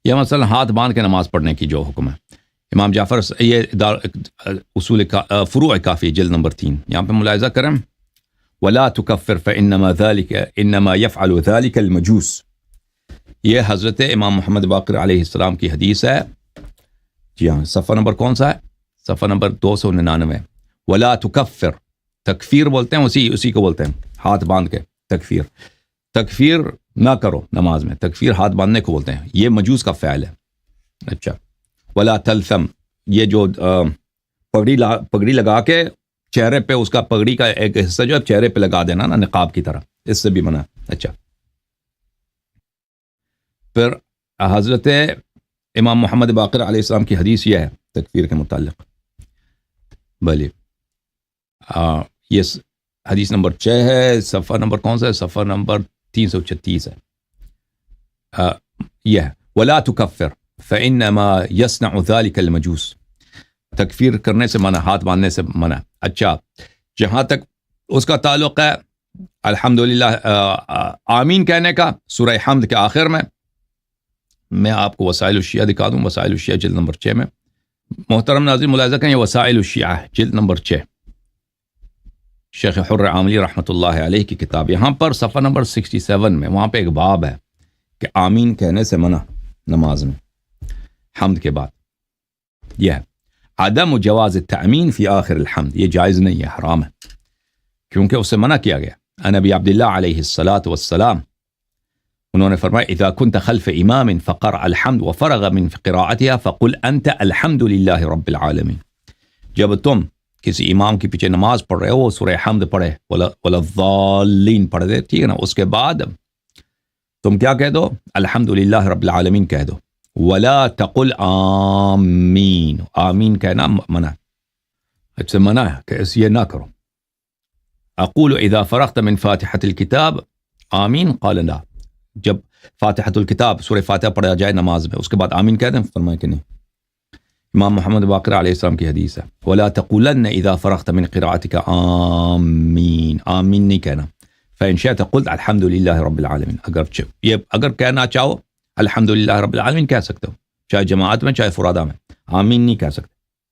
یا مثلا ہاتھ باندھ کے نماز پڑھنے کی جو حکم ہے. امام جعفر یہ اصول فروع کافی جلد نمبر 3 یہاں پہ ملاحظہ کریں. ولا تکفر فانما ذلك انما يفعل ذلك المجوس. یہ حضرت امام محمد باقر علیہ السلام کی حدیث ہے. جی ہاں، صفحہ نمبر کون سا ہے؟ صفحہ نمبر 299. ولا تکفر، تکفیر بولتے ہیں اسی کو بولتے ہیں ہاتھ باندھ کے تکفیر نہ کرو نماز میں. تکفیر ہاتھ باندھنے کو بولتے ہیں، یہ مجوس کا فعل ہے. اچھا. ولا تلثم، یہ جو پگڑی لگا کے چہرے پہ اس کا پگڑی کا ایک حصہ جو ہے چہرے پہ لگا دینا نا نقاب کی طرح، اس سے بھی منع. اچھا. پھر حضرت امام محمد باقر علیہ السلام کی حدیث یہ ہے تکفیر کے متعلق. بھلی یہ حدیث نمبر 6 ہے. صفحہ نمبر کون سا ہے؟ صفحہ نمبر 336 ہے. یہ ہے ولا تکفر فانما يصنع ذلك المجوس. تکفیر کرنے سے منع، ہاتھ باندھنے سے منع. اچھا، جہاں تک اس کا تعلق ہے الحمدللہ آمین کہنے کا سورہ حمد کے آخر میں آپ کو وسائل الشیعہ دکھا دوں. وسائل الشیعہ جلد نمبر 6 میں. محترم ناظرین ملاحظہ کریں، یہ وسائل الشیعہ جلد نمبر 6 شیخ حر عاملی رحمۃ اللہ علیہ کی کتاب. یہاں پر صفحہ نمبر 67 میں وہاں پہ ایک باب ہے کہ آمین کہنے سے منع نماز میں حمد کے بعد. یہ ہے عدم جواز التأمین فی آخر الحمد. یہ جائز نہیں ہے، حرام ہے، کیونکہ اس سے منع کیا گیا. نبی عبداللہ علیہ الصلاۃ والسلام انہوں نے فرمایا اذا كنت خلف امام فقرأ الحمد وفرغ من قراءتها فقل انت الحمد للہ رب العالمین. جب تم کسی امام کے پیچھے نماز پڑھ رہے ہو، سورہ حمد پڑھے ولا الضالین پڑھ دے، ٹھیک ہے نا، اس کے بعد تم کیا کہہ دو؟ الحمد للہ رب العالمین کہہ دو. ولا تقل آمین. آمین کہنا منع، اس سے منع ہے کہ یہ نہ کرو. اقول اذا فرغت من فاتحة الكتاب آمین قال لا. جب فاتحۃ الکتاب سورہ فاتحہ پڑھا جائے نماز میں، اس کے بعد آمین کہہ دیں؟ فرمایا کہ نہیں. امام محمد باقر علیہ السلام کی حدیث ہے ولا تقولن اذا فرغت من قراءتك آمین. آمین نہیں کہنا. فإن شئت قلت الحمد للہ رب العالمین. اگر کہنا چاہو الحمد للہ رب العالمین کہہ سکتے ہو، چاہے جماعت میں چاہے فرادہ میں. آمین نہیں کہہ سکتے.